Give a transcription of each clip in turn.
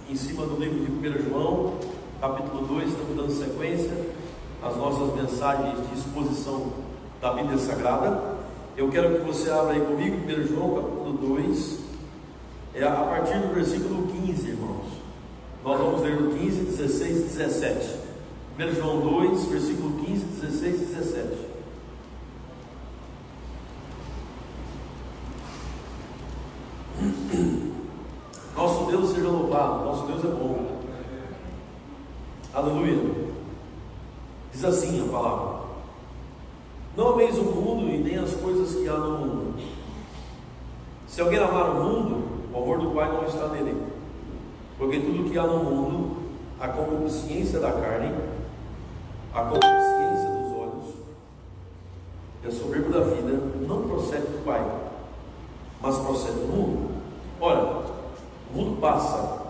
em cima do livro de 1 João, capítulo 2, estamos dando sequência às nossas mensagens de exposição da Bíblia Sagrada. Eu quero que você abra aí comigo, 1 João, capítulo 2, a partir do versículo 15, irmãos. Nós vamos ler do 15, 16 e 17. 1 João 2, versículo 15, 16 e 17. Nosso Deus seja louvado, nosso Deus é bom. Aleluia. Diz assim a palavra: não ameis o mundo e nem as coisas que há no mundo. Se alguém amar o mundo, o amor do Pai não está nele. Porque tudo que há no mundo, a concupiscência da carne, a concupiscência dos olhos e a soberba da vida, não procede do Pai, mas procede do mundo. Ora, o mundo passa,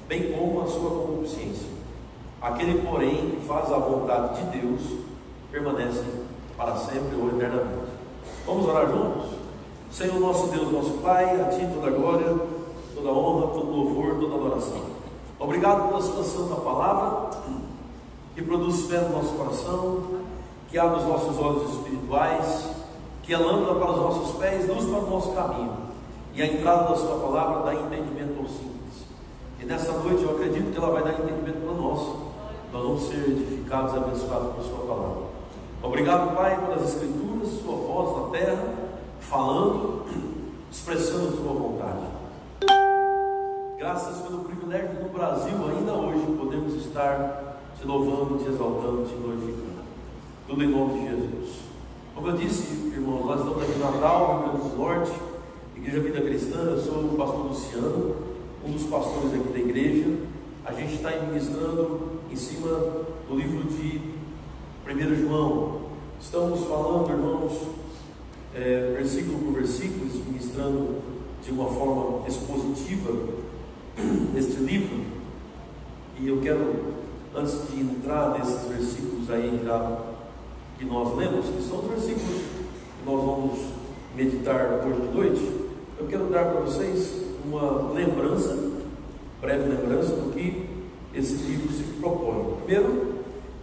bem como a sua concupiscência. Aquele, porém, que faz a vontade de Deus, permanece para sempre ou eternamente. Vamos orar juntos? Senhor nosso Deus, nosso Pai, a Ti toda a glória, toda a honra, todo louvor, toda a adoração. Obrigado pela sua santa palavra, que produz fé no nosso coração, que abre os nossos olhos espirituais, que é lâmpada para os nossos pés, luz para o nosso caminho, e a entrada da sua palavra dá entendimento aos simples. E nessa noite eu acredito que ela vai dar entendimento para nós. Nós vamos ser edificados e abençoados por sua palavra. Obrigado, Pai, pelas escrituras, sua voz na terra, falando, expressando sua vontade. Graças pelo privilégio do Brasil, ainda hoje podemos estar te louvando, te exaltando, te glorificando. Tudo em nome de Jesus. Como eu disse, irmãos, nós estamos aqui em Natal, Rio Grande do Norte, Igreja Vida Cristã. Eu sou o pastor Luciano, um dos pastores aqui da igreja. A gente está ministrando em cima do livro de 1 João. Estamos falando, irmãos, versículo por versículo, ministrando de uma forma expositiva neste livro. E eu quero, antes de entrar nesses versículos aí que nós lemos, que são os versículos que nós vamos meditar hoje de noite, eu quero dar para vocês uma lembrança, breve lembrança do que esse livro se propõe. Primeiro,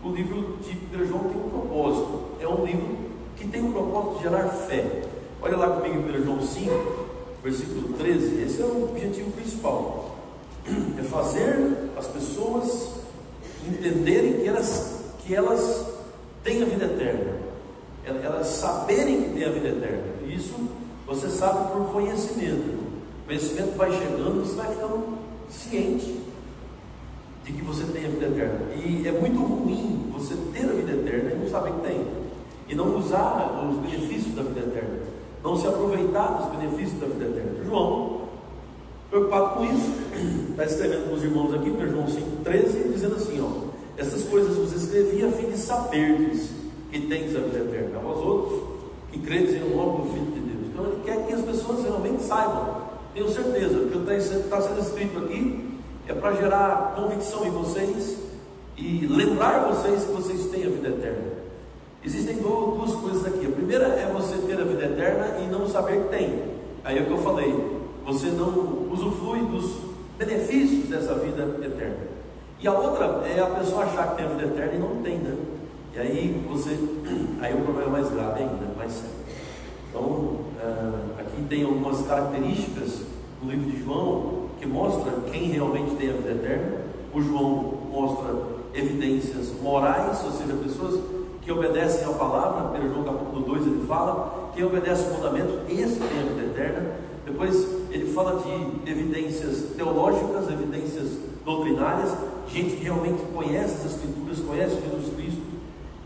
o livro de 1 João tem um propósito. É um livro que tem um propósito de gerar fé. Olha lá comigo em 1 João 5, versículo 13. Esse é o objetivo principal. É fazer as pessoas entenderem que elas têm a vida eterna. Elas saberem que têm a vida eterna. E isso você sabe por conhecimento. O conhecimento vai chegando, você vai ficando ciente de que você tem a vida eterna. E é muito ruim você ter a vida eterna e não saber que tem, e não usar os benefícios da vida eterna, não se aproveitar dos benefícios da vida eterna. João, preocupado com isso, está escrevendo para os irmãos aqui, em João 5,13, dizendo assim: essas coisas vos escrevi a fim de saberdes que tens a vida eterna, a vós outros que credes em nome do Filho de Deus. Então ele quer que as pessoas realmente saibam. Tenho certeza que o que está sendo escrito aqui é para gerar convicção em vocês e lembrar vocês que vocês têm a vida eterna. Existem duas coisas aqui. A primeira é você ter a vida eterna e não saber que tem. Aí é o que eu falei, você não usufrui dos benefícios dessa vida eterna. E a outra é a pessoa achar que tem a vida eterna e não tem, né? E aí aí o problema é mais grave ainda, mais sério. Então, aqui tem algumas características no livro de João que mostra quem realmente tem a vida eterna. O João mostra evidências morais, ou seja, pessoas que obedecem à palavra. 1 João capítulo 2 ele fala: quem obedece o mandamento, esse tem a vida eterna. Depois ele fala de evidências teológicas, evidências doutrinárias, gente que realmente conhece as Escrituras, conhece Jesus Cristo,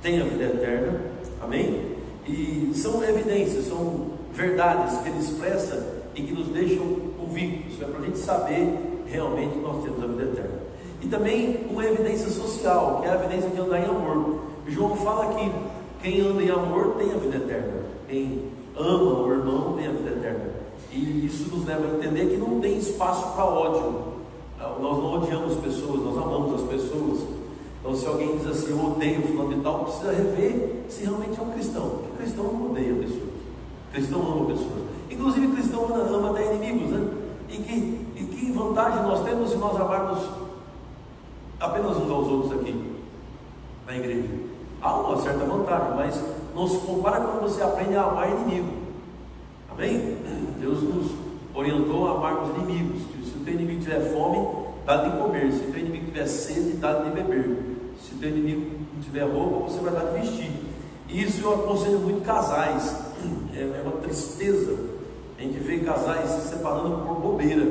tem a vida eterna. Amém? E são evidências, são verdades que ele expressa e que nos deixam convictos. É para a gente saber realmente que nós temos a vida eterna. E também uma evidência social, que é a evidência de andar em amor. João fala que quem anda em amor tem a vida eterna. Quem ama o irmão tem a vida eterna. E isso nos leva a entender que não tem espaço para ódio. Nós não odiamos pessoas, nós amamos as pessoas. Então, se alguém diz assim: eu odeio fulano de tal, precisa rever se realmente é um cristão. Porque o cristão não odeia pessoas, o cristão ama pessoas. Inclusive, o cristão ama até inimigos, né? E E que vantagem nós temos se nós amarmos apenas uns aos outros aqui na igreja? Há uma certa vantagem, mas não se compara quando você aprende a amar inimigo. Amém? Deus nos orientou a amarmos inimigos. Se o teu inimigo tiver fome, dá de comer. Se o teu inimigo tiver sede, dá de beber. Se o teu inimigo não tiver roupa, você vai dar de vestir. E isso eu aconselho muito casais. É uma tristeza a gente vê casais se separando por bobeira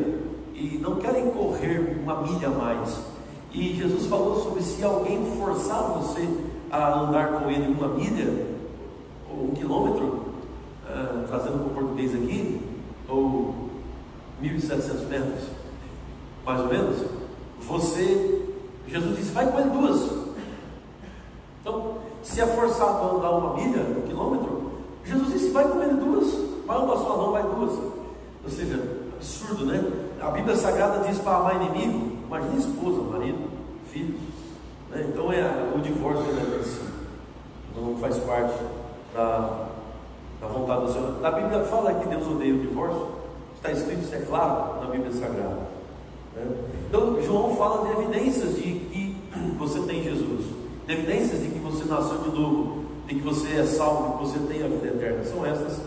e não querem correr uma milha a mais. E Jesus falou sobre se alguém forçar você a andar com ele uma milha ou 1 quilômetro, trazendo para o português aqui, ou 1.700 metros, mais ou menos, Jesus disse, vai com ele 2. Então, se é forçado a andar uma milha, 1 quilômetro, Jesus disse, vai com ele 2. Vai uma só não, vai 2. Ou seja, absurdo, né? A Bíblia Sagrada diz para amar inimigo. Imagina esposa, marido, filhos, né? Então o divórcio não faz parte da vontade do Senhor. A Bíblia fala que Deus odeia o divórcio. Está escrito, isso é claro na Bíblia Sagrada, né? Então João fala de evidências de que você tem Jesus, de evidências de que você nasceu de novo, de que você é salvo, de que você tem a vida eterna. São essas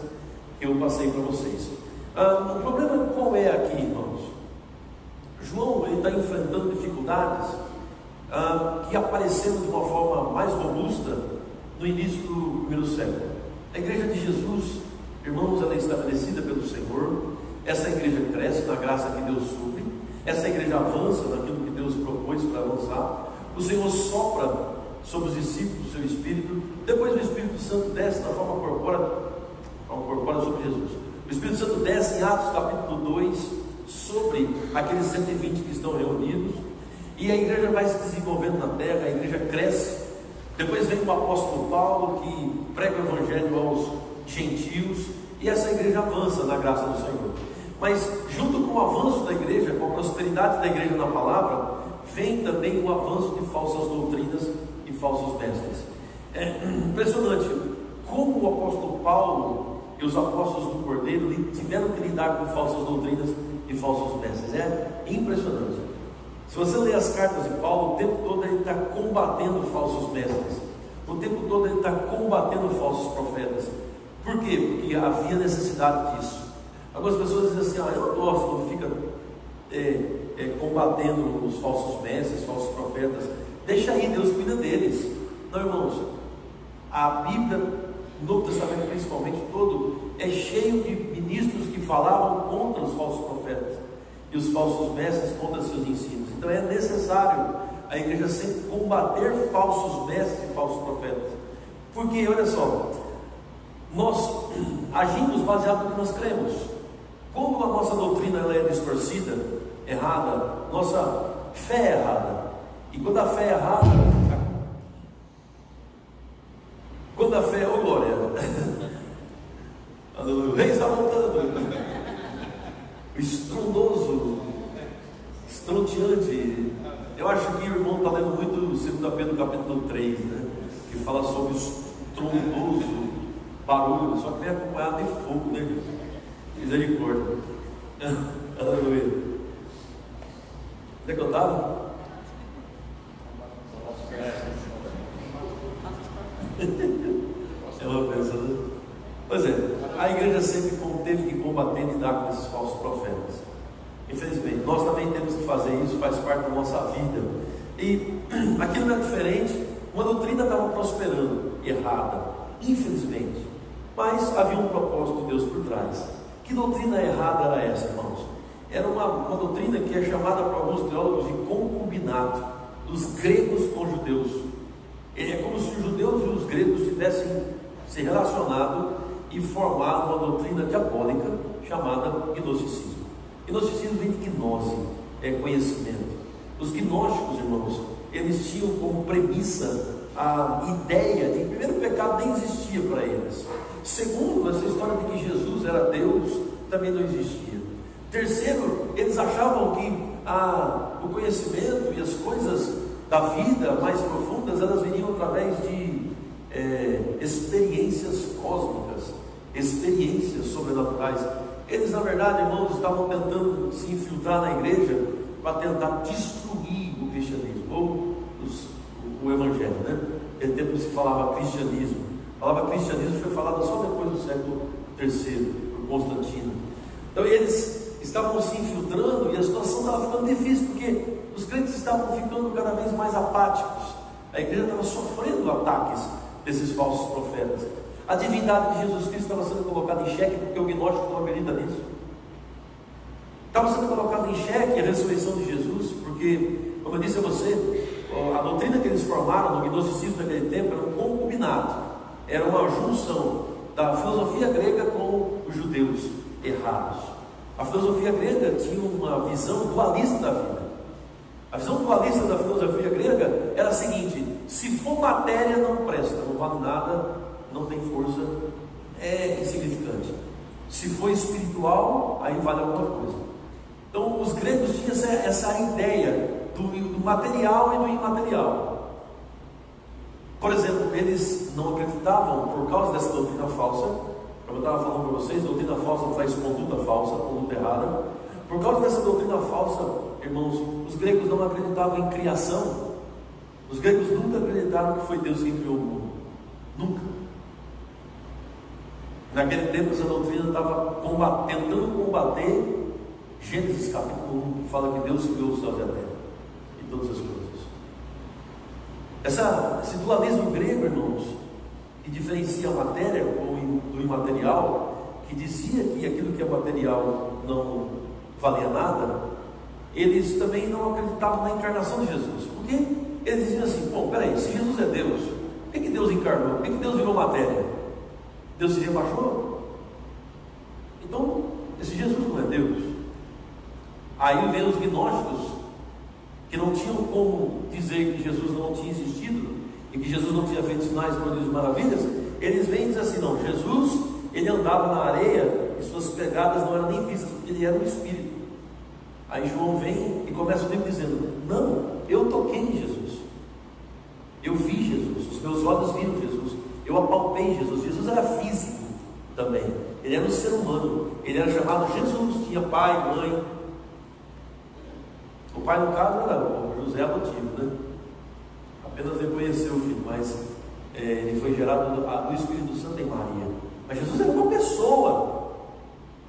que eu passei para vocês. O problema qual é aqui, irmãos? João está enfrentando dificuldades que apareceram de uma forma mais robusta no início do primeiro século. A igreja de Jesus, irmãos, ela é estabelecida pelo Senhor. Essa igreja cresce na graça que Deus supre. Essa igreja avança naquilo que Deus propôs para avançar. O Senhor sopra sobre os discípulos o seu Espírito. Depois o Espírito Santo desce na forma corpórea sobre Jesus. O Espírito Santo desce em Atos capítulo 2 sobre aqueles 120 que estão reunidos, e a igreja vai se desenvolvendo na terra, a igreja cresce. Depois vem o apóstolo Paulo, que prega o evangelho aos gentios, e essa igreja avança na graça do Senhor. Mas junto com o avanço da igreja, com a prosperidade da igreja na palavra, vem também o avanço de falsas doutrinas e falsos mestres. É impressionante como o apóstolo Paulo e os apóstolos do Cordeiro tiveram que lidar com falsas doutrinas e falsos mestres. É impressionante. Se você ler as cartas de Paulo, o tempo todo ele está combatendo falsos mestres, o tempo todo ele está combatendo falsos profetas. Por quê? Porque havia necessidade disso. Algumas pessoas dizem assim, eu não gosto quando fica combatendo os falsos mestres, falsos profetas. Deixa aí, Deus cuida deles. Não, irmãos, a Bíblia, o Novo Testamento principalmente todo, é cheio de ministros que falavam contra os falsos profetas e os falsos mestres contra seus ensinos. Então é necessário a igreja sempre combater falsos mestres e falsos profetas. Porque, olha só, nós agimos baseado no que nós cremos. Como a nossa doutrina ela é distorcida, errada, nossa fé é errada. E quando a fé é errada, oh glória, o rei está voltando, o estrondoso, estonteante. Eu acho que o irmão está lendo muito 2 Pedro capítulo 3, né? Que fala sobre o estrondoso barulho, só que vem acompanhado de fogo, né? Misericórdia. Aleluia. Onde é que eu estava? É uma pessoa. Pois é, a igreja sempre teve que combater e lidar com esses falsos profetas. Infelizmente, nós também temos que fazer isso, faz parte da nossa vida. E aquilo não é diferente. Uma doutrina estava prosperando, errada, infelizmente, mas havia um propósito de Deus por trás. Que doutrina errada era essa, irmãos? Era uma doutrina que é chamada por alguns teólogos de concubinato, dos gregos com judeus. É como se os judeus e os gregos tivessem se relacionado e formado uma doutrina diabólica chamada gnosticismo. Gnosticismo vem de gnose, é conhecimento. Os gnósticos, irmãos, eles tinham como premissa a ideia de que, primeiro, o pecado nem existia para eles. Segundo, essa história de que Jesus era Deus também não existia. Terceiro, eles achavam que o conhecimento e as coisas da vida mais profundas, elas viriam através de experiências cósmicas, experiências sobrenaturais. Eles, na verdade, irmãos, estavam tentando se infiltrar na igreja para tentar destruir o cristianismo, ou o evangelho, né? Naquele tempo se falava cristianismo. A palavra cristianismo foi falada só depois do século III, por Constantino. Então eles estavam se infiltrando e a situação estava ficando difícil, porque os crentes estavam ficando cada vez mais apáticos. A igreja estava sofrendo ataques desses falsos profetas. A divindade de Jesus Cristo estava sendo colocada em xeque, porque o gnóstico não acredita nisso. Estava sendo colocada em xeque a ressurreição de Jesus, porque, como eu disse a você, a doutrina que eles formaram no gnosticismo naquele tempo era um concubinato, era uma junção da filosofia grega com os judeus errados. A filosofia grega tinha uma visão dualista da vida. A visão dualista da filosofia grega era a seguinte: se for matéria, não presta, não vale nada, não tem força, é insignificante. Se for espiritual, aí vale alguma coisa. Então os gregos tinham essa ideia do material e do imaterial. Por exemplo, eles não acreditavam, por causa dessa doutrina falsa, como eu estava falando para vocês, doutrina falsa traz conduta falsa, conduta errada. Por causa dessa doutrina falsa, irmãos, os gregos não acreditavam em criação. Os gregos nunca acreditaram que foi Deus quem criou o mundo. Nunca. Naquele tempo essa doutrina estava tentando combater Gênesis capítulo 1, que fala que Deus criou os céus e a terra e todas as coisas. Esse dualismo grego, irmãos, que diferencia a matéria do imaterial, que dizia que aquilo que é material não valia nada, eles também não acreditavam na encarnação de Jesus. Porque eles diziam assim: bom, peraí, se Jesus é Deus, por que Deus encarnou? Por que Deus virou matéria? Deus se rebaixou? Então, esse Jesus não é Deus. Aí vem os gnósticos, que não tinham como dizer que Jesus não tinha existido e que Jesus não tinha feito sinais, prodígios e maravilhas. Eles vêm e dizem assim: não, Jesus, ele andava na areia e suas pegadas não eram nem vistas, porque ele era um espírito. Aí João vem e começa o livro dizendo: não, eu toquei em Jesus, eu vi Jesus, os meus olhos viram Jesus, eu apalpei Jesus. Jesus era físico também, ele era um ser humano, ele era chamado Jesus, tinha pai, mãe. O pai, no caso, era o José adotivo, né? Apenas reconheceu o filho, mas ele foi gerado do Espírito Santo em Maria. Mas Jesus era uma pessoa,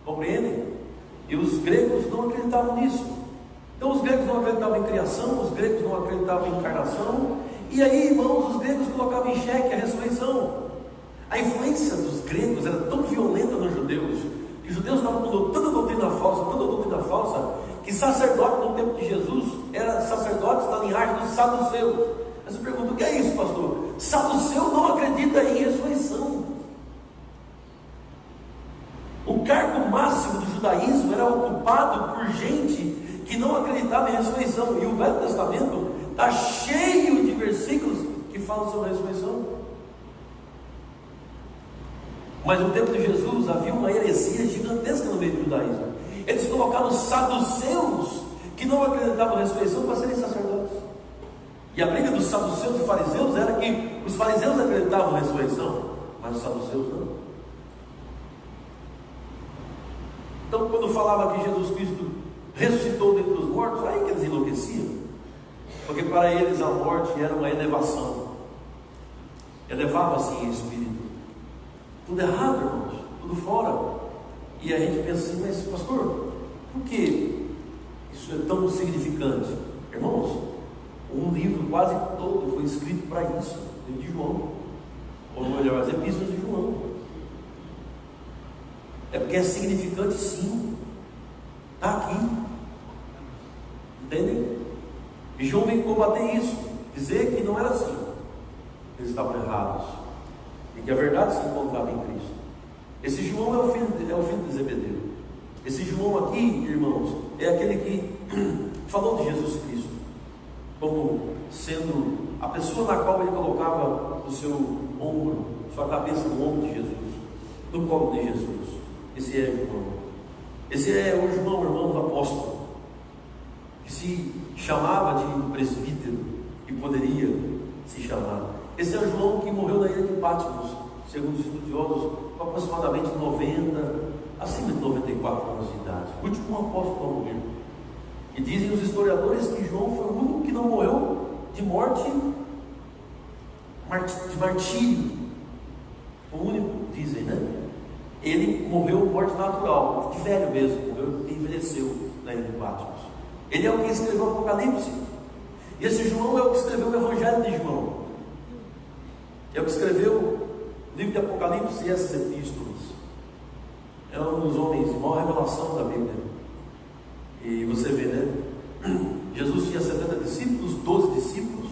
compreendem? E os gregos não acreditavam nisso. Então os gregos não acreditavam em criação, os gregos não acreditavam em encarnação. E aí, irmãos, os gregos colocavam em xeque a ressurreição. A influência dos gregos era tão violenta nos judeus, que os judeus estavam com tanta doutrina falsa, que sacerdote no tempo de Jesus era sacerdotes da linhagem dos saduceus. Aí você pergunta: o que é isso, pastor? Saduceu não acredita em ressurreição. O cargo máximo do judaísmo era ocupado por gente que não acreditava em ressurreição. E o Velho Testamento está cheio de versículos que falam sobre a ressurreição. Mas no tempo de Jesus havia uma heresia gigantesca no meio do judaísmo. Eles colocaram os saduceus, que não acreditavam na ressurreição, para serem sacerdotes. E a briga dos saduceus e fariseus era que os fariseus acreditavam na ressurreição, mas os saduceus não. Então, quando falava que Jesus Cristo ressuscitou dentre os mortos, aí que eles enlouqueciam, porque para eles a morte era uma elevação, elevava-se em espírito. Tudo errado, irmãos, tudo fora. E a gente pensa assim: mas pastor, por que isso é tão significante? Irmãos, um livro quase todo foi escrito para isso, o livro de João, ou melhor, as epístolas de João. É porque é significante, sim, está aqui, entendem? E João vem combater isso, dizer que não era assim, eles estavam errados, e que a verdade se encontrava em Cristo. Esse João é o filho de Zebedeu. Esse João aqui, irmãos, é aquele que falou de Jesus Cristo como sendo a pessoa na qual ele colocava o seu ombro, sua cabeça no ombro de Jesus, no colo de Jesus. Esse é João. Esse é o João, irmão do apóstolo, que se chamava de presbítero e poderia se chamar. Esse é o João que morreu na ilha de Patmos, segundo os estudiosos, com aproximadamente 90 acima de 94 anos de idade, o último apóstolo a morrer. E dizem os historiadores que João foi o único que não morreu de morte, de martírio. O único, dizem, né? Ele morreu morte natural, de velho mesmo, morreu, envelheceu na ilha de Patmos. Ele é o que escreveu o Apocalipse. E esse João é o que escreveu o Evangelho de João. É o que escreveu o livro de Apocalipse e essas epístolas. É um dos homens de maior revelação da Bíblia. E você vê, né? Jesus tinha 70 discípulos, 12 discípulos,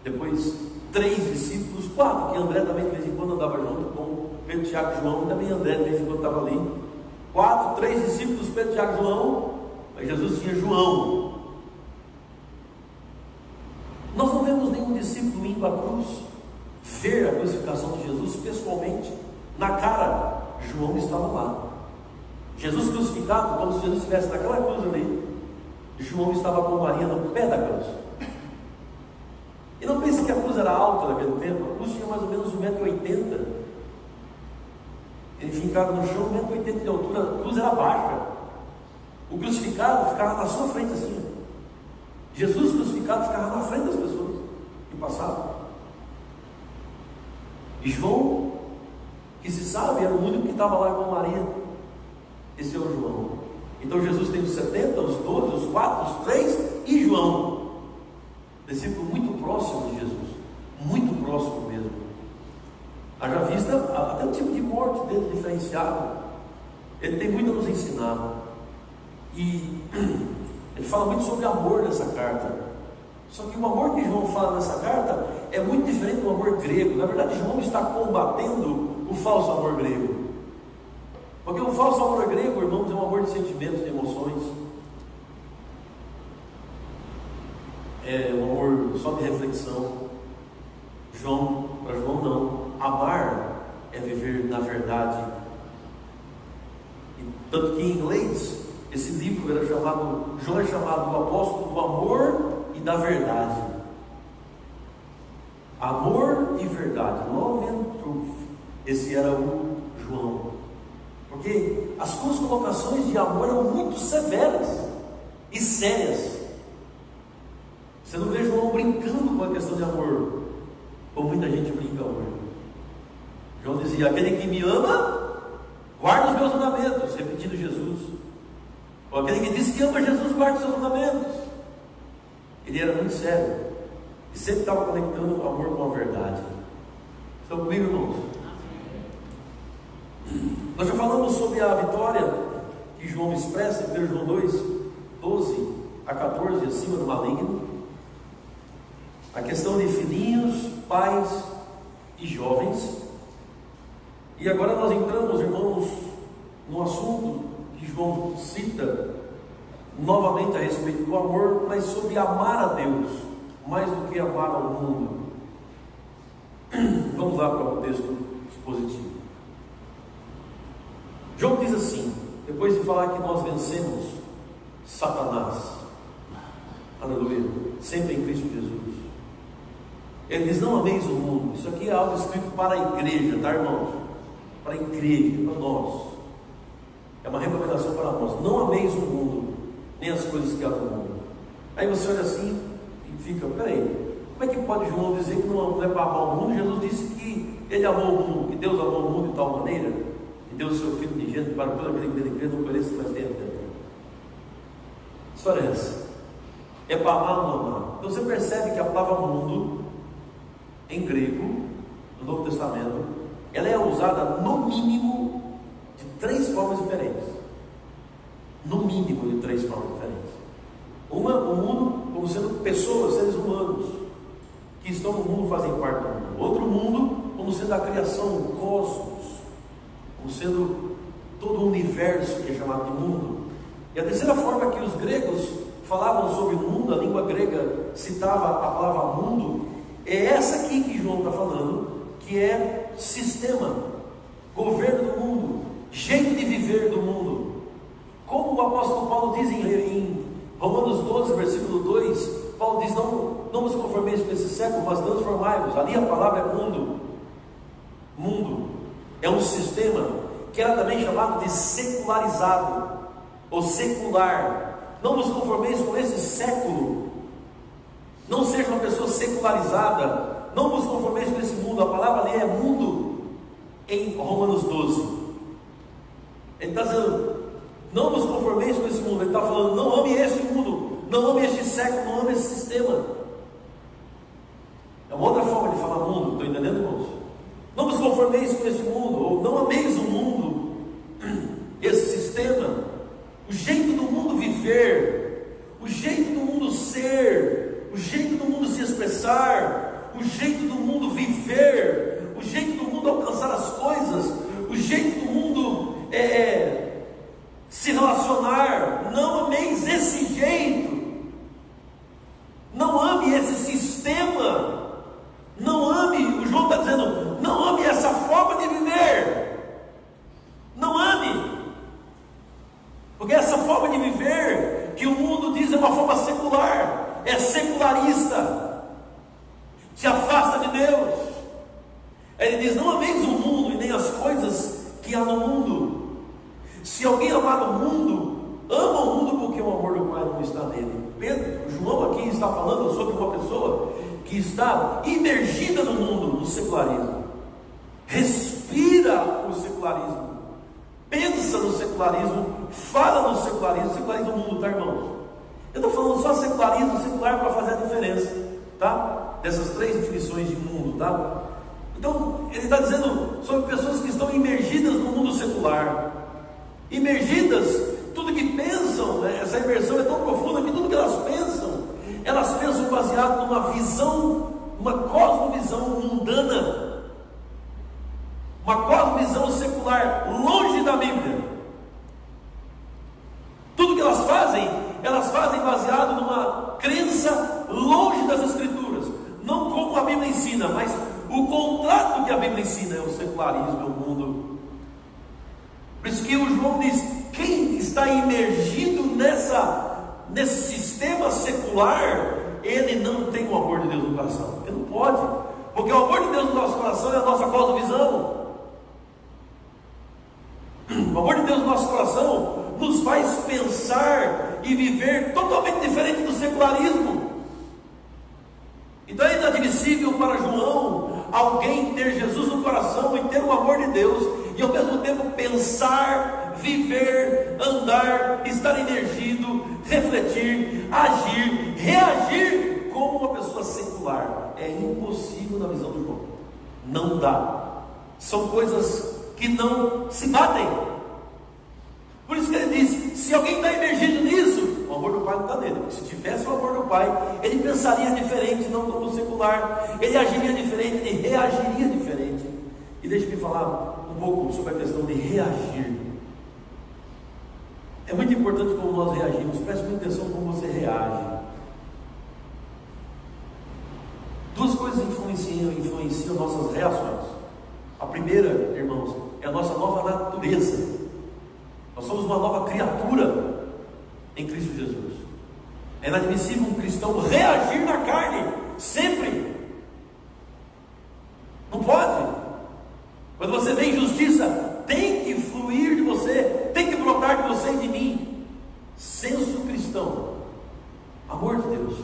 depois 3 discípulos, 4, que André também de vez em quando andava junto com Pedro, Tiago e João, e também André de vez em quando estava ali. 3 discípulos, Pedro, Tiago e João, mas Jesus tinha João. Nós não vemos nenhum discípulo indo à cruz, ver a crucificação de Jesus pessoalmente, na cara. João estava lá. Jesus crucificado, como se Jesus estivesse naquela cruz ali. João estava com Maria no pé da cruz. E não pense que a cruz era alta naquele tempo. A cruz tinha mais ou menos 1,80 m. Ele ficava no chão, 1,80 m de altura. A cruz era baixa. O crucificado ficava na sua frente assim. Jesus crucificado ficava na frente das pessoas que passavam. E João, que se sabe, era o único que estava lá com Maria. Esse é o João. Então Jesus tem os 70, os 12, os 4, os 3 e João, discípulo muito próximo de Jesus, muito próximo mesmo. Haja vista até o tipo de morte dele diferenciado. Ele tem muito a nos ensinar. E ele fala muito sobre amor nessa carta. Só que o amor que João fala nessa carta é muito diferente do amor grego. Na verdade, João está combatendo o falso amor grego. Porque o falso amor grego, irmãos, é um amor de sentimentos, de emoções. É um amor só de reflexão. Para João não. Amar é viver na verdade. E, tanto que em inglês, esse livro era chamado, João é chamado o apóstolo do amor e da verdade. Amor e verdade, love and truth. Esse era o João. Porque as suas colocações de amor eram muito severas e sérias. Você não vê João brincando com a questão de amor, como muita gente brinca hoje. João dizia: aquele que me ama, guarda os meus mandamentos, repetindo Jesus. Ou aquele que diz que ama Jesus, guarda os seus mandamentos. Ele era muito sério e sempre estava conectando o amor com a verdade. Estão comigo, irmãos? Nós já falamos sobre a vitória que João expressa em 1 João 2, 12 a 14, acima do maligno. A questão de filhinhos, pais e jovens. E agora nós entramos, irmãos, no assunto que João cita novamente a respeito do amor, mas sobre amar a Deus, mais do que amar ao mundo. Vamos lá para o texto expositivo. João diz assim, depois de falar que nós vencemos Satanás, aleluia, sempre em Cristo Jesus, ele diz: não ameis o mundo. Isso aqui é algo escrito para a igreja, tá, irmãos? Para a igreja, para nós. É uma recomendação para nós. Não ameis o mundo, nem as coisas que há no mundo. Aí você olha assim e fica: peraí, como é que pode João dizer que não é para amar o mundo? Jesus disse que ele amou o mundo, que Deus amou o mundo de tal maneira e deu o seu Filho unigênito para todo aquele que nele crê, não pereça, mas tenha vida eterna. Que história é essa? É para amar ou não amar? Então você percebe que a palavra mundo, em grego, no Novo Testamento, ela é usada no mínimo de 3 formas diferentes. No mínimo de 3 formas diferentes. Uma, o mundo como sendo pessoas, seres humanos, que estão no mundo, fazem parte do mundo. Outro mundo como sendo a criação, o cosmos, como sendo todo o universo que é chamado de mundo. E a terceira forma que os gregos falavam sobre o mundo, a língua grega citava a palavra mundo, é essa aqui que João está falando, que é sistema, governo do mundo, jeito de viver do mundo. Como o apóstolo Paulo diz em Romanos 12, versículo 2, Paulo diz: não vos conformeis com esse século, mas transformai-vos. Ali a palavra é mundo. Mundo é um sistema que era também chamado de secularizado, ou secular. Não vos conformeis com esse século, não seja uma pessoa secularizada, não vos conformeis com esse mundo. A palavra ali é mundo, em Romanos 12, ele está dizendo, não vos conformeis com esse mundo. Ele está falando, não ame este mundo, não ame este século, não ame esse sistema. É uma outra forma de falar mundo, estão entendendo, irmãos? Não vos conformeis com esse mundo, ou não ameis o mundo, esse sistema, o jeito do mundo viver, o jeito do mundo ser, o jeito do mundo se expressar, o jeito do mundo viver, o jeito do mundo alcançar as coisas, o jeito do mundo se relacionar. Não ameis esse jeito, não ame esse sistema, não ame, o João está dizendo, não ame essa forma de viver, não ame, porque essa forma de viver que o mundo diz é uma forma secular, é secularista, te afasta de Deus. Ele diz, não ameis o mundo e nem as coisas que há no mundo. Se alguém amar o mundo, ama o mundo, porque o amor do Pai não está nele. João aqui está falando sobre uma pessoa que está imergida no mundo, no secularismo, respira o secularismo, pensa no secularismo, fala no secularismo. Secularismo do mundo, tá, irmãos? Eu estou falando só secularismo, secular, para fazer a diferença, tá? Dessas três definições de mundo, tá? Então, ele está dizendo sobre pessoas que estão imergidas no mundo secular, imergidas, tudo que pensam, né? Essa imersão é tão profunda que tudo que elas pensam baseado numa visão, uma cosmovisão mundana, uma cosmovisão secular, longe da Bíblia. Tudo que elas fazem baseado numa crença longe das Escrituras, não como a Bíblia ensina, mas o contrário do que a Bíblia ensina é o secularismo, é o mundo. Por isso que o João diz, quem está imergido nesse sistema secular, ele não tem o amor de Deus no coração. Ele não pode, porque o amor de Deus no nosso coração é a nossa cosmovisão. O amor de Deus no nosso coração nos faz pensar e viver totalmente diferente do secularismo. Então é inadmissível para João alguém ter Jesus no coração e ter o amor de Deus, e ao mesmo tempo pensar, viver, andar, estar imergido, refletir, agir, reagir como uma pessoa secular. É impossível na visão do João. Não dá. São coisas que não se batem. Por isso que ele diz, se alguém está imergido nisso, o amor do Pai não está nele. Se tivesse o amor do Pai, ele pensaria diferente, não como secular, ele agiria diferente, ele reagiria diferente. E deixe-me falar um pouco sobre a questão de reagir. É muito importante como nós reagimos. Preste muita atenção como você reage. Duas coisas influenciam nossas reações. A primeira, irmãos, é a nossa nova natureza. Nós somos uma nova criatura em Cristo Jesus. É inadmissível um cristão reagir na carne, sempre. Não pode. Quando você vê injustiça, tem que fluir de você, tem que brotar de você e de mim. Senso cristão, amor de Deus.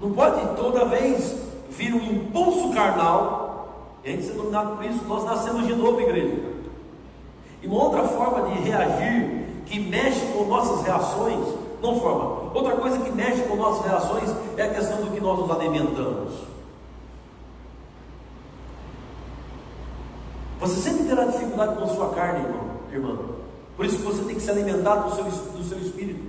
Não pode toda vez vir um impulso carnal, e a gente ser dominado por isso. Nós nascemos de novo, igreja. E uma outra forma de reagir, que mexe com nossas reações, não forma. Outra coisa que mexe com nossas reações é a questão do que nós nos alimentamos. Você sempre terá dificuldade com a sua carne, irmã. Por isso que você tem que se alimentar do seu espírito,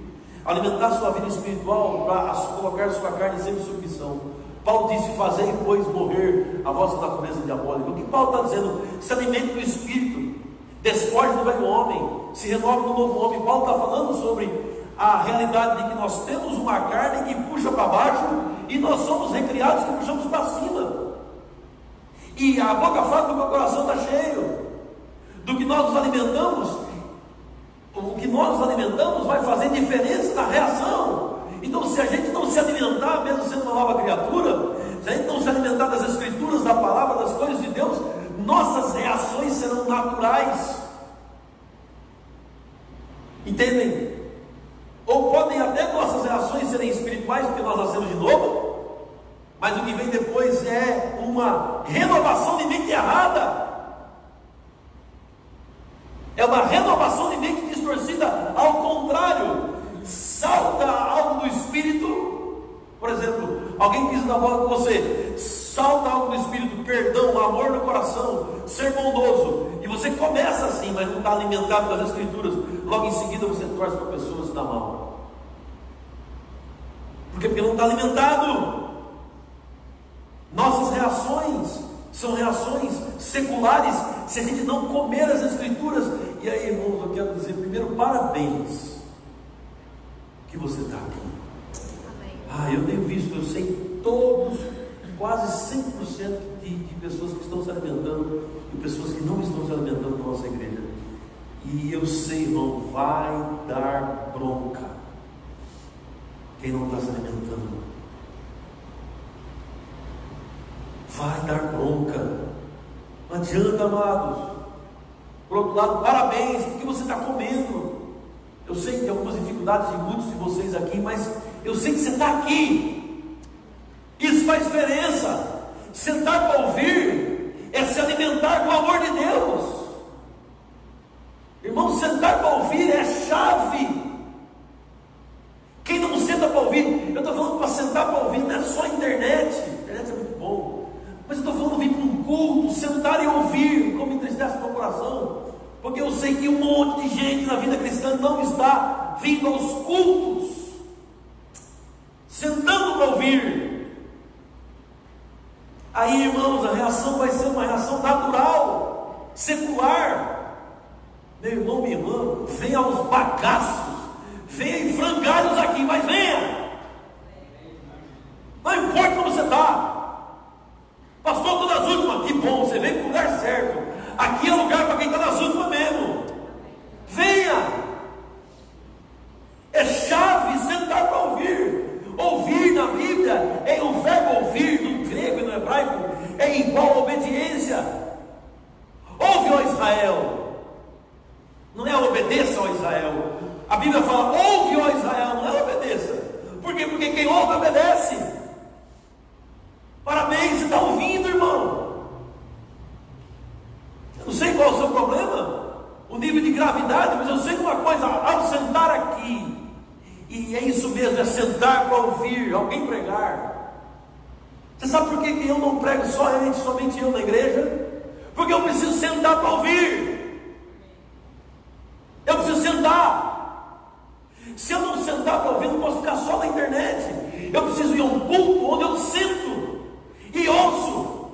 alimentar a sua vida espiritual, para colocar a sua carne sempre em submissão. Paulo disse, fazei, pois, morrer a vossa natureza diabólica. O que Paulo está dizendo? Se alimente do espírito, despoje do velho homem, se renove no novo homem. Paulo está falando sobre a realidade de que nós temos uma carne que puxa para baixo, e nós somos recriados que puxamos para cima. E a boca fala do meu coração está cheio. Do que nós nos alimentamos, o que nós nos alimentamos vai fazer diferença na reação. Então, se a gente não se alimentar, mesmo sendo uma nova criatura, se a gente não se alimentar das Escrituras, da palavra, das coisas de Deus, nossas reações serão naturais. entendem? Ou podem até nossas reações serem espirituais, porque nós nascemos de novo, mas o que vem depois é uma renovação de mente errada. É uma renovação de mente distorcida. Ao contrário, salta algo do Espírito. Por exemplo, alguém pisa na bola com você, salta algo do Espírito, perdão, amor no coração, ser bondoso, e você começa assim, mas não está alimentado das Escrituras. Logo em seguida você torce para a pessoa se dar mal. Porque não está alimentado. Nossas reações são reações seculares se a gente não comer as Escrituras. E aí, irmãos, eu quero dizer primeiro, parabéns que você está aqui. Eu tenho visto, eu sei todos, quase 100% de pessoas que estão se alimentando e pessoas que não estão se alimentando na nossa igreja. E eu sei, irmão, vai dar bronca quem não está se alimentando. Vai dar bronca. Não adianta, amados. Por outro lado, parabéns, porque você está comendo. Eu sei que tem algumas dificuldades de muitos de vocês aqui, mas eu sei que você está aqui. Isso faz diferença. Sentar para ouvir é se alimentar do amor de Deus. Irmão, sentar para ouvir é chave. Quem não senta para ouvir, eu estou falando para sentar para ouvir, não é só a internet. A internet é muito bom, mas eu estou falando vir para um culto, sentar e ouvir. Como entristece meu coração, porque eu sei que um monte de gente na vida cristã não está vindo aos cultos, sentando para ouvir. Aí, irmãos, a reação vai ser uma reação natural, secular. Meu irmão, minha irmã, venha aos bagaços, venha em frangalhos aqui, mas venha. Não importa como você está. Pastor, estou nas últimas. Que bom, você veio para o lugar certo. Aqui é lugar para quem está nas últimas mesmo. Venha. É chave sentar para ouvir. Ouvir na Bíblia, o verbo ouvir, no grego e no hebraico, é igual a obediência. Ouve, ó Israel. Não é obedeça, ó Israel. A Bíblia fala, ouve, ó Israel, não é obedeça. Por quê? Porque quem ouve, obedece. Parabéns, você está ouvindo, irmão. Eu não sei qual é o seu problema, o nível de gravidade, mas eu sei uma coisa, ao sentar aqui, e é isso mesmo, é sentar para ouvir alguém pregar. Você sabe por que eu não prego somente eu na igreja? Porque eu preciso sentar para ouvir. Eu preciso sentar. Se eu não sentar para ouvir, não posso ficar só na internet. Eu preciso ir a um culto onde eu sento e ouço.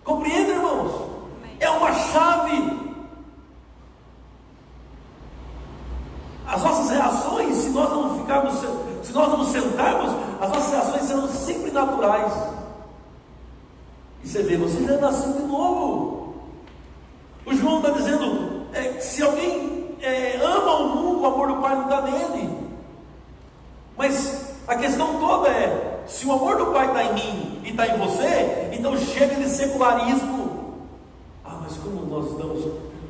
Compreende, irmãos? É uma chave. As nossas reações, se nós não sentarmos, as nossas reações serão sempre naturais. E você vê, você já nasceu de novo. O João está dizendo, se alguém ama o mundo, o amor do Pai não está nele. Mas a questão toda é, se o amor do Pai está em mim e está em você, então chega de secularismo. Mas como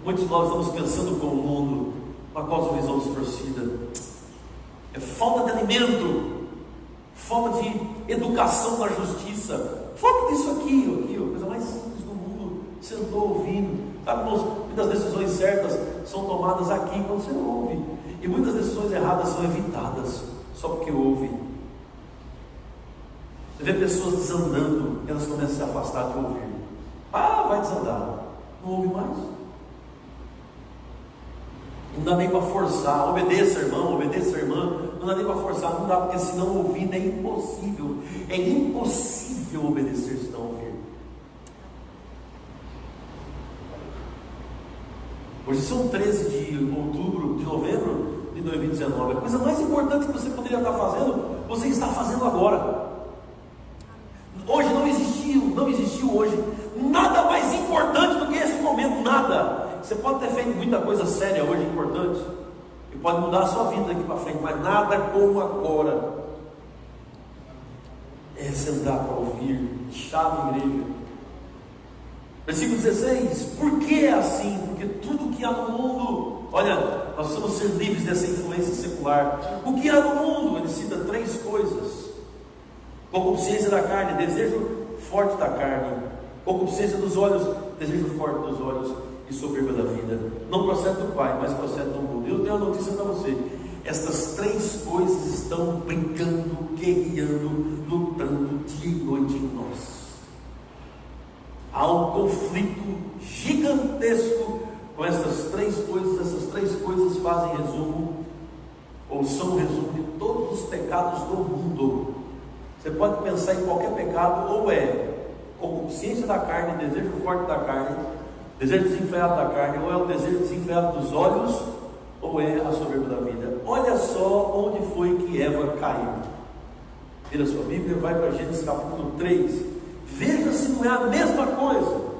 muitos de nós estamos pensando com o mundo, uma cosmovisão distorcida. É falta de alimento, falta de educação na justiça, falta disso aqui, a coisa mais simples do mundo. Sentou ouvindo. Sabe, muitas decisões certas são tomadas aqui quando você não ouve, e muitas decisões erradas são evitadas só porque ouve. Você vê pessoas desandando, elas começam a se afastar de ouvir. Vai desandar, não ouve mais. Não dá nem para forçar. Obedeça, irmão, obedeça, irmã. Não dá nem para forçar, não dá, porque se não ouvir é impossível. É impossível obedecer se não ouvir. Hoje são 13 de novembro de 2019. A coisa mais importante que você poderia estar fazendo, você está fazendo agora. Hoje não existiu hoje nada mais importante do que esse momento, nada. Você pode ter feito muita coisa séria hoje, importante, e pode mudar a sua vida daqui para frente, mas nada como agora. É sentar para ouvir, chave igreja. Versículo 16, por que é assim? Porque tudo que há no mundo, olha, Nós precisamos ser livres dessa influência secular. O que há no mundo? Ele cita 3 coisas: concupiscência da carne, desejo forte da carne; concupiscência dos olhos, desejo forte dos olhos; e soberba da vida. Não procede do Pai, mas procede do mundo. Eu tenho uma notícia para você: estas 3 coisas estão brincando, guerreando, lutando dia e noite em nós. Há um conflito gigantesco com essas 3 coisas. Essas 3 coisas fazem resumo, ou são resumo de todos os pecados do mundo. Você pode pensar em qualquer pecado, ou é concupiscência da carne, desejo forte da carne, desejo desenfreado da carne, ou é o desejo desenfreado dos olhos, ou é a soberba da vida. Olha só onde foi que Eva caiu. Vira sua Bíblia, vai para Gênesis capítulo 3. Veja se não é a mesma coisa.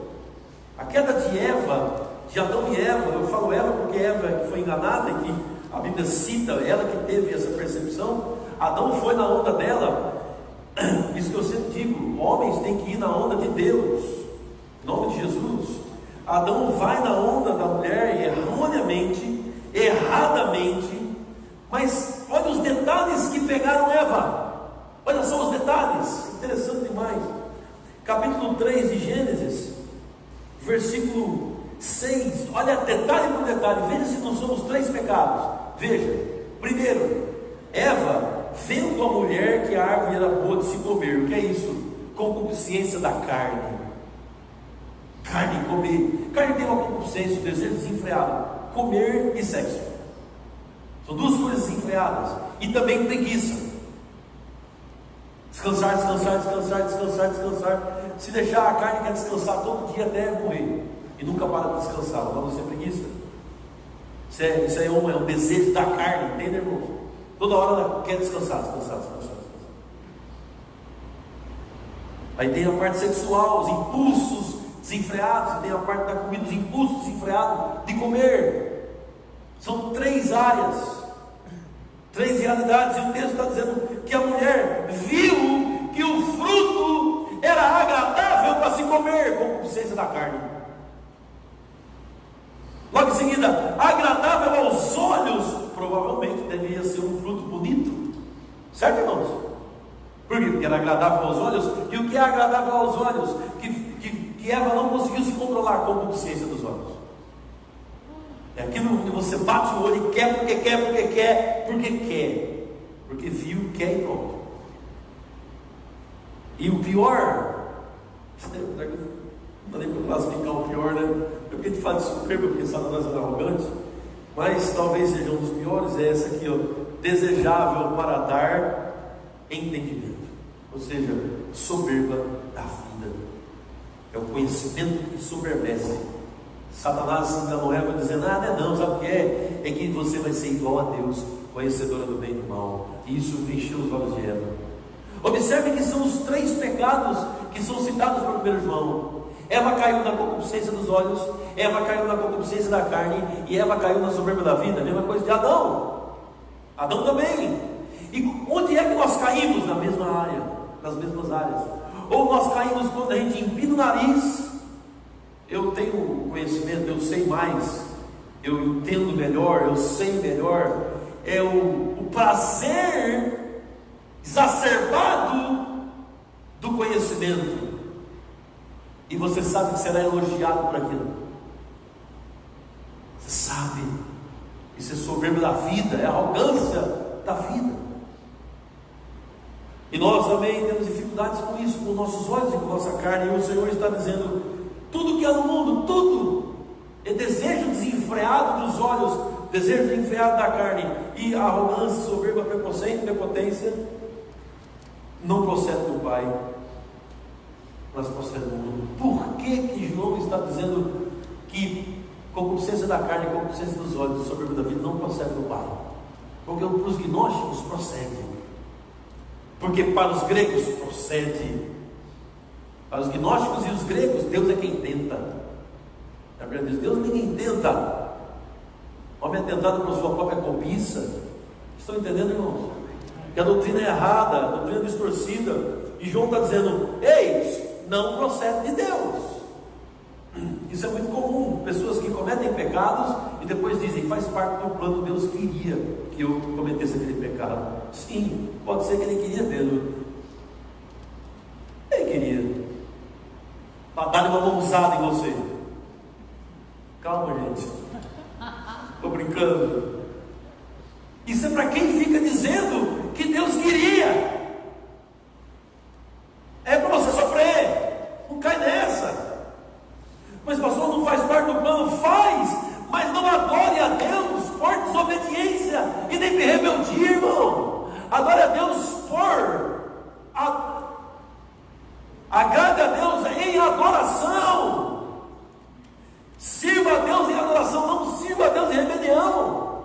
A queda de Eva, de Adão e Eva, eu falo Eva porque Eva que foi enganada, e que a Bíblia cita, ela que teve essa percepção. Adão foi na onda dela. Isso que eu sempre digo: homens têm que ir na onda de Deus, em nome de Jesus. Adão vai na onda da mulher erroneamente, erradamente. Mas olha os detalhes que pegaram Eva. Olha só os detalhes, interessante demais. Capítulo 3 de Gênesis, versículo 6. Olha detalhe por detalhe, veja se não somos 3 pecados. Veja, primeiro, Eva, vendo a mulher que a árvore era boa de se comer. O que é isso? Concupiscência da carne. Carne, comer. Carne tem uma concupiscência, o desejo desenfreado: comer e sexo. São 2 coisas desenfreadas. E também preguiça. Descansar, descansar, descansar, descansar, descansar. Se deixar, a carne quer descansar todo dia até morrer, e nunca para de descansar. O nome disso é preguiça. Isso aí é um desejo da carne, entende, irmãos? Toda hora ela quer descansar, descansar, descansar, descansar. Aí tem a parte sexual, os impulsos desenfreados. E tem a parte da comida, os impulsos desenfreados de comer. São 3 áreas, 3 realidades. E o texto está dizendo que a mulher viu que o fruto era agradável para se comer, concupiscência da carne. Logo em seguida, agradável aos olhos, provavelmente deveria ser um fruto bonito, certo, irmãos? Por quê? Porque era agradável aos olhos. E o que é agradável aos olhos? Que Eva não conseguiu se controlar, a concupiscência dos olhos. É aquilo que você bate o olho e quer porque quer, porque quer, porque quer, porque viu, quer e pronto. E o pior, não dá nem para classificar o pior, né? Eu queria te falar de soberba, porque Satanás é arrogante, mas talvez seja um dos piores. É essa aqui, ó: desejável para dar entendimento. Ou seja, soberba da vida. É o conhecimento que soberbece. Satanás enganou Eva dizendo: ah, não, sabe o que é? É que você vai ser igual a Deus, conhecedora do bem e do mal. E isso encheu os olhos de Eva. Observe que são os 3 pecados que são citados por 1 João. Eva caiu na concupiscência dos olhos, Eva caiu na concupiscência da carne, e Eva caiu na soberba da vida. A mesma coisa de Adão. Adão também. E onde é que nós caímos? Na mesma área, nas mesmas áreas. Ou nós caímos quando a gente empina o nariz. Eu tenho conhecimento, eu sei mais, eu entendo melhor, eu sei melhor. É o prazer exacerbado do conhecimento, e você sabe que será elogiado por aquilo. Você sabe, isso é soberba da vida, é arrogância da vida. E nós também temos dificuldades com isso, com nossos olhos e com nossa carne. E o Senhor está dizendo: tudo que há no mundo, tudo é desejo desenfreado dos olhos, desejo desenfreado da carne, e arrogância, soberba, prepotência, não procede do Pai, mas procede do mundo. Por que João está dizendo que concupiscência da carne, concupiscência dos olhos, soberba da vida não procede do Pai? Porque para os gnósticos procede. Porque para os gregos procede. Para os gnósticos e os gregos, Deus é quem tenta. Na verdade, Deus ninguém tenta. O homem é tentado por sua própria cobiça. Estão entendendo, irmãos? Que a doutrina é errada, a doutrina é distorcida. E João está dizendo: ei, não procede de Deus. Isso é muito comum. pessoas que cometem pecados e depois dizem, faz parte do plano, Deus queria que eu cometesse aquele pecado. Sim, pode ser que Ele queria mesmo. Ele queria para dar uma mãozada em você. Calma, gente, estou brincando. Isso é para quem fica dizendo que Deus queria. É para você sofrer. Não cai nessa. Mas pastor, não faz parte do plano? Faz, mas não adore a Deus por desobediência e nem por rebeldia, irmão. Adore a Deus agrade a Deus em adoração. Sirva a Deus em adoração, não sirva a Deus em rebelião.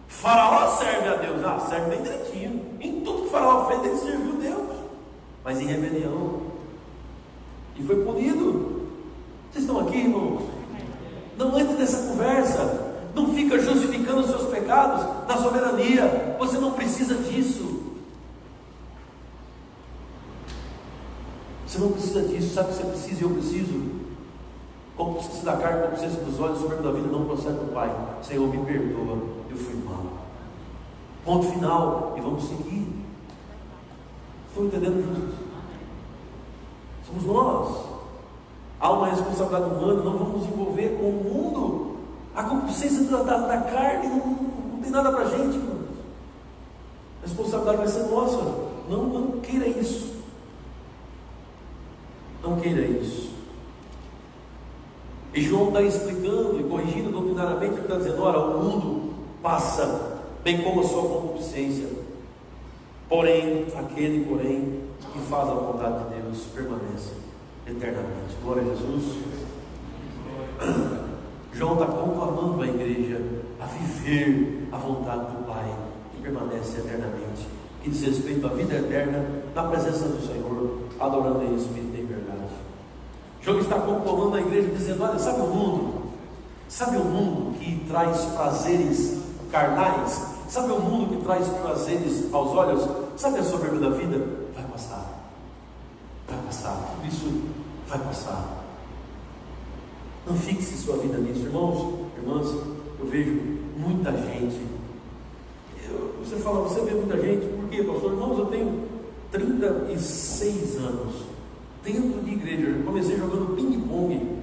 Faraó serve a Deus, serve bem direitinho. Em tudo que Faraó fez, ele serviu a Deus, mas em rebelião, e foi punido. Vocês estão aqui, irmãos? Não entre nessa conversa. Não fica justificando os seus pecados na soberania. Você não precisa disso. Você não precisa disso. Sabe o que você precisa e eu preciso? Como precisa da carne, como precisa dos olhos, o soberbo da vida não procede do Pai. Senhor, me perdoa, eu fui mal. Ponto final. E vamos seguir. Estão entendendo, Jesus? Somos nós. Há uma responsabilidade humana, não vamos nos envolver com o mundo. A concupiscência da carne não tem nada para a gente, irmãos. A responsabilidade vai ser nossa. Não queira isso. Não queira isso. E João está explicando e corrigindo doutrinariamente, ele está dizendo, ora, o mundo passa, bem como a sua concupiscência. Porém, aquele que faz a vontade de Deus permanece eternamente. Glória a Jesus. João está conclamando a igreja a viver a vontade do Pai, que permanece eternamente, que diz respeito à vida eterna na presença do Senhor, adorando em espírito e em verdade. João está conclamando a igreja dizendo, olha, sabe o mundo que traz prazeres carnais? Sabe o mundo que traz prazeres aos olhos? Sabe a soberba da vida? Vai passar. Vai passar, tudo isso vai passar. Não fixe sua vida nisso, irmãos, irmãs. Eu vejo muita gente. Você vê muita gente, por quê, pastor? Irmãos, eu tenho 36 anos dentro de igreja. Eu comecei jogando ping-pong.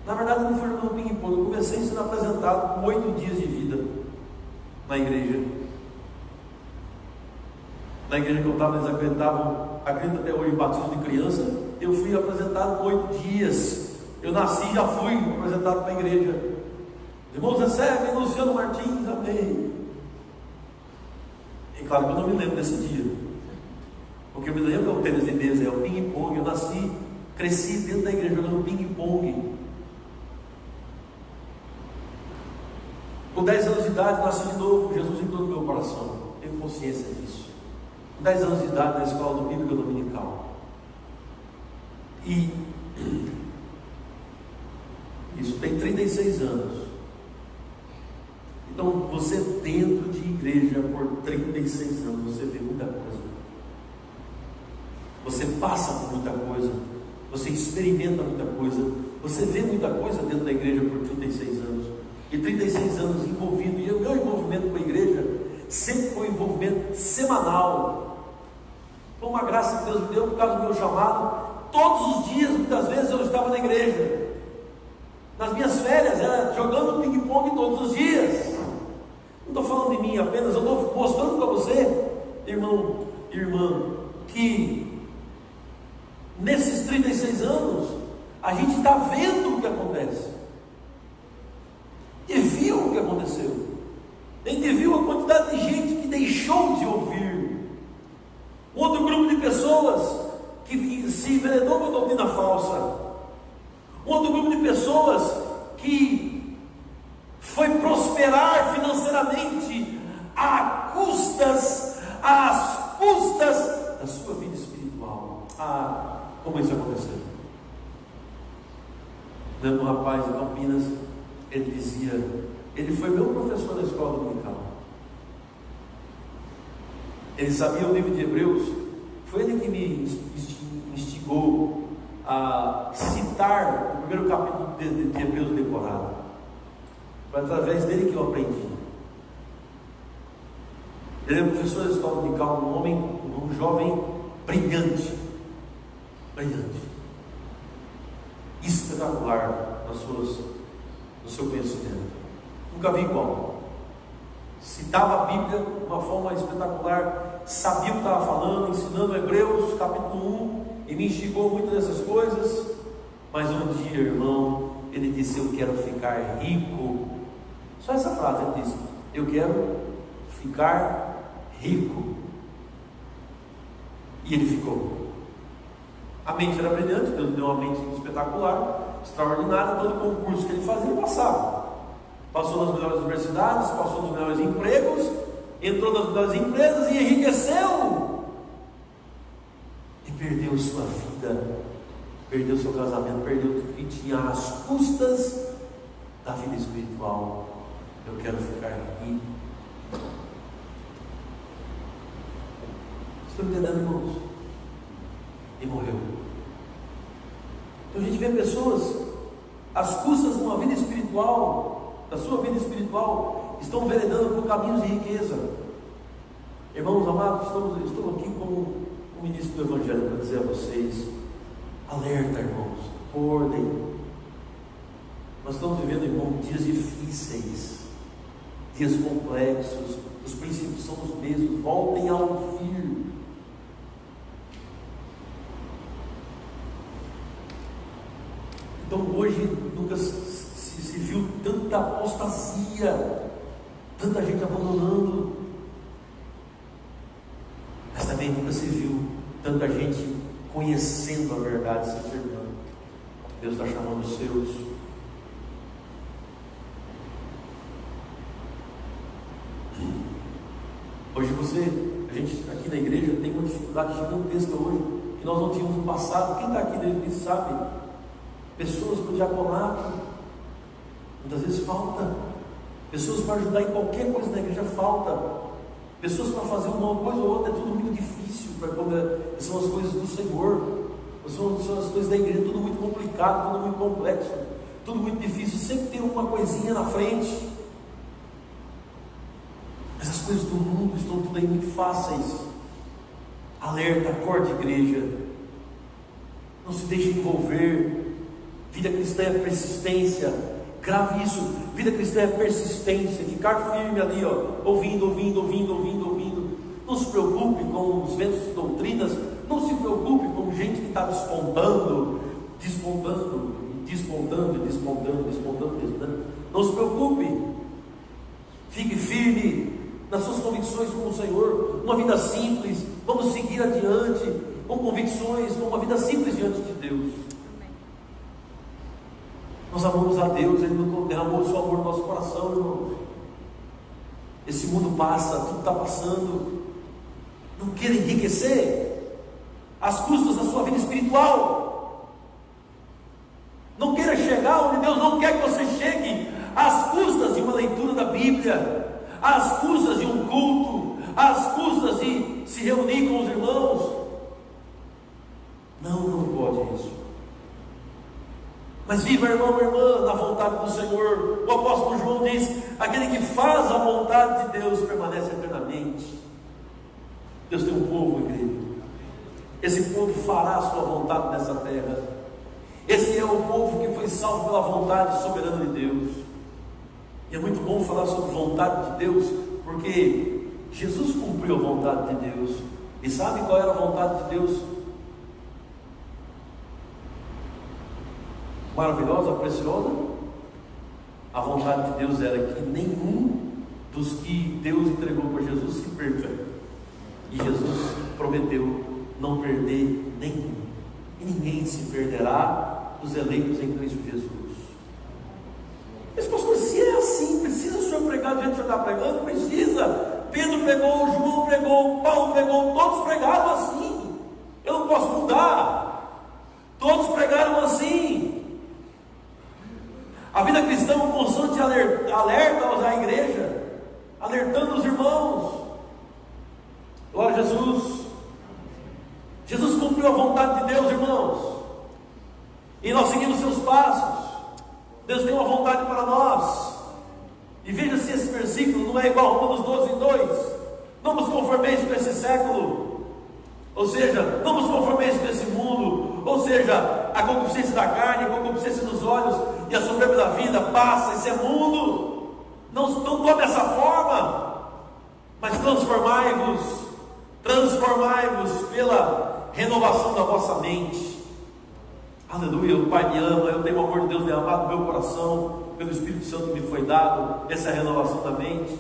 Na verdade, não foi jogando ping-pong, eu comecei sendo apresentado com 8 dias de vida na igreja. Na igreja que eu estava, eles acreditavam até hoje em batismo de criança. Eu fui apresentado com 8 dias. Eu nasci e já fui apresentado para a igreja. Irmãos, recebem Luciano Martins, amém. E claro que eu não me lembro desse dia, porque eu me lembro do tênis de mesa, é o ping-pong. Eu nasci, cresci dentro da igreja jogando ping-pong. Com 10 anos de idade, nasci de novo. Jesus entrou no meu coração. Tenho consciência disso. 10 anos de idade na escola do Bíblica Dominical. E isso tem 36 anos. Então, você dentro de igreja por 36 anos, você vê muita coisa. Você passa por muita coisa. Você experimenta muita coisa. Você vê muita coisa dentro da igreja por 36 anos. E 36 anos envolvido. E o meu envolvimento com a igreja sempre foi um envolvimento semanal. Foi uma graça que Deus me deu por causa do meu chamado. Todos os dias, muitas vezes, eu estava na igreja. Nas minhas férias, era jogando ping-pong todos os dias. Não estou falando de mim apenas, eu estou mostrando para você, irmão e irmã, que nesses 36 anos, a gente está vendo o que acontece. E viu o que aconteceu. A gente viu a quantidade de gente que deixou de ouvir. Outro grupo de pessoas que se enveredou com a doutrina falsa. Outro grupo de pessoas que foi prosperar financeiramente às custas da sua vida espiritual. Como isso aconteceu? Lembro um rapaz de Campinas, ele dizia, ele foi meu professor na escola dominical. Ele sabia o livro de Hebreus. Foi ele que me instigou a citar o primeiro capítulo de Hebreus decorado. Foi através dele que eu aprendi. Ele é professor da escola dominical, um jovem brilhante, espetacular no seu conhecimento. Nunca vi igual. Citava a Bíblia de uma forma espetacular, sabia o que estava falando, ensinando Hebreus capítulo 1, e me instigou muito nessas coisas. Mas um dia, irmão, ele disse: eu quero ficar rico. Só essa frase ele disse: eu quero ficar rico. E ele ficou. A mente era brilhante, Deus deu uma mente espetacular, extraordinária. Todo concurso que ele fazia, ele passava. Passou nas melhores universidades, passou nos melhores empregos, entrou nas melhores empresas e enriqueceu. E perdeu sua vida, perdeu seu casamento, perdeu tudo que tinha às custas da vida espiritual. Eu quero ficar rico. Estou entendendo, irmãos? E morreu. Então a gente vê pessoas às custas de uma vida espiritual, da sua vida espiritual, estão enveredando por caminhos de riqueza. Irmãos amados, estou aqui como o ministro do Evangelho para dizer a vocês: alerta, irmãos, acordem. Nós estamos vivendo, irmão, dias difíceis, dias complexos. Os princípios são os mesmos. Voltem a ouvir. Então hoje nunca se viu tanta apostasia, tanta gente abandonando, mas também nunca se viu tanta gente conhecendo a verdade, se afirmando. Deus está chamando os seus. Hoje a gente aqui na igreja tem uma dificuldade gigantesca hoje, que nós não tínhamos no passado. Quem está aqui desde o início sabe. Pessoas para o diaconato, muitas vezes falta. Pessoas para ajudar em qualquer coisa na igreja, falta. Pessoas para fazer uma coisa ou outra, é tudo muito difícil. São as coisas do Senhor, são as coisas da igreja, tudo muito complicado, tudo muito complexo, tudo muito difícil. Sempre tem uma coisinha na frente. Mas as coisas do mundo estão tudo aí muito fáceis. Alerta, acorde, igreja. Não se deixe envolver. Vida cristã é persistência. Grave isso. Vida cristã é persistência. Ficar firme ali, ouvindo. Não se preocupe com os ventos de doutrinas. Não se preocupe com gente que está despontando. Não se preocupe. Fique firme nas suas convicções com o Senhor. Uma vida simples. Vamos seguir adiante com convicções, com uma vida simples diante de Deus. Nós amamos a Deus, Ele derramou o seu amor no nosso coração, irmãos. Esse mundo passa, tudo está passando. Não queira enriquecer às custas da sua vida espiritual. Não queira chegar onde Deus não quer que você chegue, às custas de uma leitura da Bíblia, às custas de um culto, às custas de se reunir com os irmãos. Não pode isso. Mas viva, irmão, irmã, na vontade do Senhor. O apóstolo João diz: aquele que faz a vontade de Deus permanece eternamente. Deus tem um povo, igreja. Esse povo fará a sua vontade nessa terra. Esse é o povo que foi salvo pela vontade soberana de Deus. E é muito bom falar sobre vontade de Deus, porque Jesus cumpriu a vontade de Deus. E sabe qual era a vontade de Deus? Maravilhosa, preciosa. A vontade de Deus era que nenhum dos que Deus entregou para Jesus se perca. E Jesus prometeu não perder nenhum. E ninguém se perderá dos eleitos em Cristo Jesus. Mas pastor, se é assim, precisa o senhor pregar do jeito que o senhor está pregando? Precisa. Pedro pregou, João pregou, Paulo pregou, todos pregaram assim. Eu não posso mudar. Todos pregaram assim. A vida cristã é um constante alerta à igreja, alertando os irmãos. Glória a Jesus. Jesus cumpriu a vontade de Deus, irmãos. e nós seguimos seus passos. Deus tem uma vontade para nós. E veja se esse versículo não é igual a Romanos 12:2. Não vos conformeis com esse século, ou seja, não vos conformeis com esse mundo, ou seja, a concupiscência da carne, a concupiscência dos olhos e a soberba da vida passa, esse é mundo. Não tome essa forma, mas transformai-vos pela renovação da vossa mente. Aleluia, o Pai me ama, eu tenho o amor de Deus derramado no meu coração, pelo Espírito Santo que me foi dado, essa é a renovação da mente.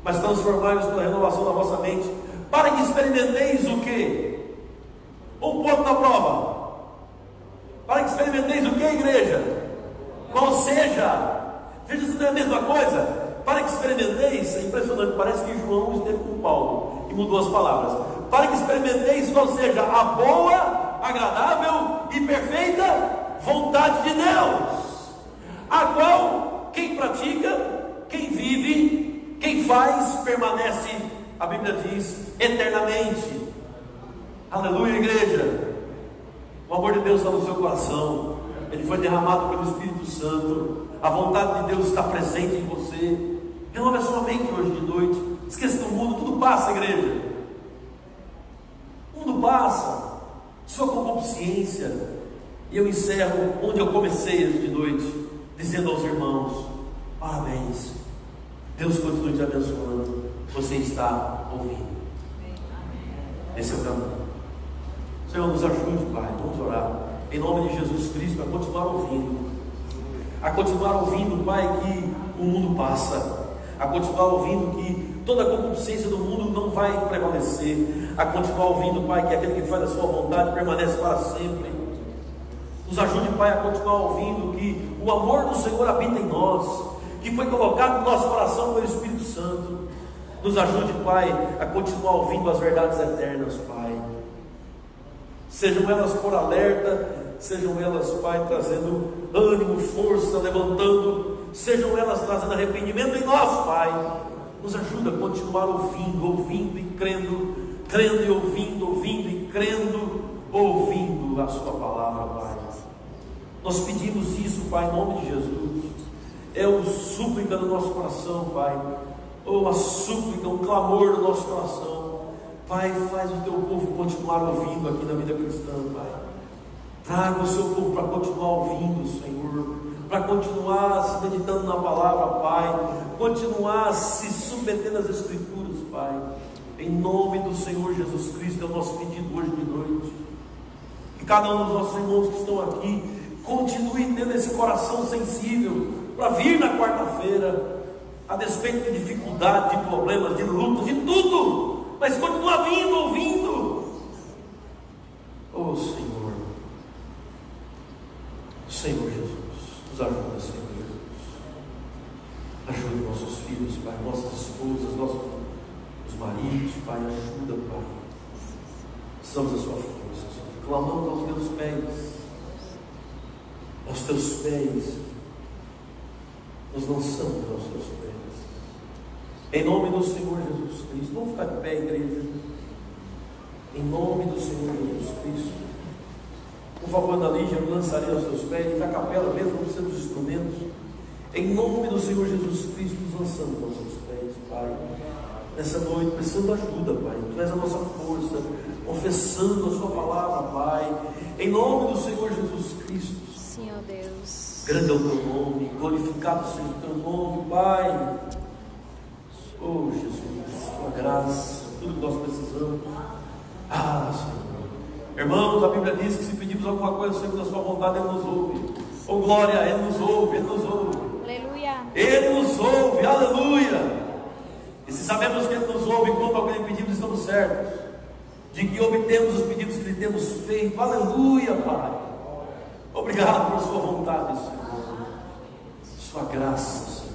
Mas transformai-vos pela renovação da vossa mente, para que experimenteis o quê? Um ponto na prova. Para que experimenteis o quê, igreja? Qual seja, veja se não é a mesma coisa. Para que experimenteis, é impressionante, parece que João esteve com Paulo e mudou as palavras. Para que experimenteis qual seja a boa, agradável e perfeita vontade de Deus, a qual quem pratica, quem vive, quem faz, permanece, a Bíblia diz, eternamente. Aleluia, igreja. O amor de Deus está no seu coração, ele foi derramado pelo Espírito Santo, a vontade de Deus está presente em você. Renove a sua mente hoje de noite. Esqueça do mundo, tudo passa, igreja. O mundo passa, sua concupiscência. E eu encerro onde eu comecei hoje de noite, dizendo aos irmãos: parabéns, Deus continue te abençoando. Você está ouvindo. Esse é o caminho. Senhor, nos ajude, Pai. Vamos orar em nome de Jesus Cristo, a continuar ouvindo, Pai, que o mundo passa, a continuar ouvindo que toda a concupiscência do mundo não vai prevalecer, a continuar ouvindo, Pai, que aquele que faz a sua vontade permanece para sempre. Nos ajude, Pai, a continuar ouvindo que o amor do Senhor habita em nós, que foi colocado no nosso coração pelo Espírito Santo. Nos ajude, Pai, a continuar ouvindo as verdades eternas, Pai. Sejam elas por alerta, sejam elas, Pai, trazendo ânimo, força, levantando, sejam elas trazendo arrependimento em nós, Pai. Nos ajuda a continuar ouvindo e crendo e ouvindo e crendo, ouvindo a Sua palavra, Pai. Nós pedimos isso, Pai, em nome de Jesus. É uma súplica do nosso coração, Pai. Uma súplica, um clamor do nosso coração. Pai, faz o teu povo continuar ouvindo aqui na vida cristã, Pai. Traga o seu povo para continuar ouvindo, Senhor, para continuar se meditando na palavra, Pai, continuar se submetendo às Escrituras, Pai. Em nome do Senhor Jesus Cristo é o nosso pedido hoje de noite. Que cada um dos nossos irmãos que estão aqui continue tendo esse coração sensível para vir na quarta-feira, a despeito de dificuldade, de problemas, de lutas, de tudo, mas continuar vindo, ouvindo. Oh Senhor, Senhor Jesus, nos ajuda, Senhor Jesus. Ajuda nossos filhos, Pai, nossas esposas, nossos maridos, Pai, ajuda, Pai. Precisamos da sua força, Senhor. Clamamos aos teus pés, nos lançamos aos teus pés. Em nome do Senhor Jesus Cristo. Vamos ficar de pé, igreja. Em nome do Senhor Jesus Cristo. Por favor, Ana Lígia, eu lançarei aos teus pés, e na capela mesmo, não precisa dos instrumentos. Em nome do Senhor Jesus Cristo, nos lançamos aos teus pés, Pai. Nessa noite, precisando de ajuda, Pai. Tu és a nossa força, confessando a sua palavra, Pai. Em nome do Senhor Jesus Cristo. Senhor Deus. Grande é o teu nome, glorificado seja o teu nome, Pai. Oh Jesus, tua graça, tudo que nós precisamos. Senhor. Irmãos, a Bíblia diz que se pedimos alguma coisa segundo a sua vontade, Ele nos ouve. Oh glória, Ele nos ouve, Ele nos ouve. Aleluia. Ele nos ouve, aleluia. E se sabemos que Ele nos ouve, quando alguém pedimos, estamos certos de que obtemos os pedidos que lhe temos feito. Aleluia, Pai. Obrigado por sua vontade, Senhor. Sua graça, Senhor.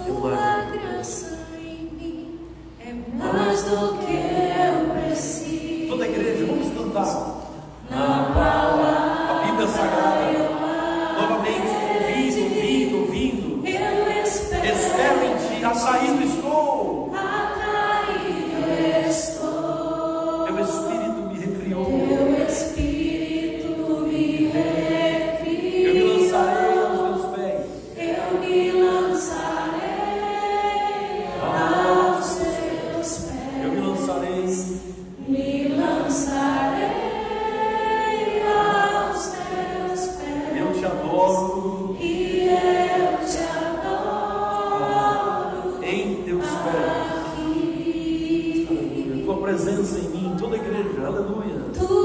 Tua graça em mim é mais do que eu preciso. Toda a igreja, vamos cantar Na palavra a Bíblia Sagrada. Novamente, ouvindo. eu Espero em ti, atraído estou. atraído estou. Teu Espírito me recriou. Teu Espírito me me lançarei aos teus pés. Eu te adoro E eu te adoro em teus pés. aqui. Tua presença em mim, toda a igreja, aleluia. Tua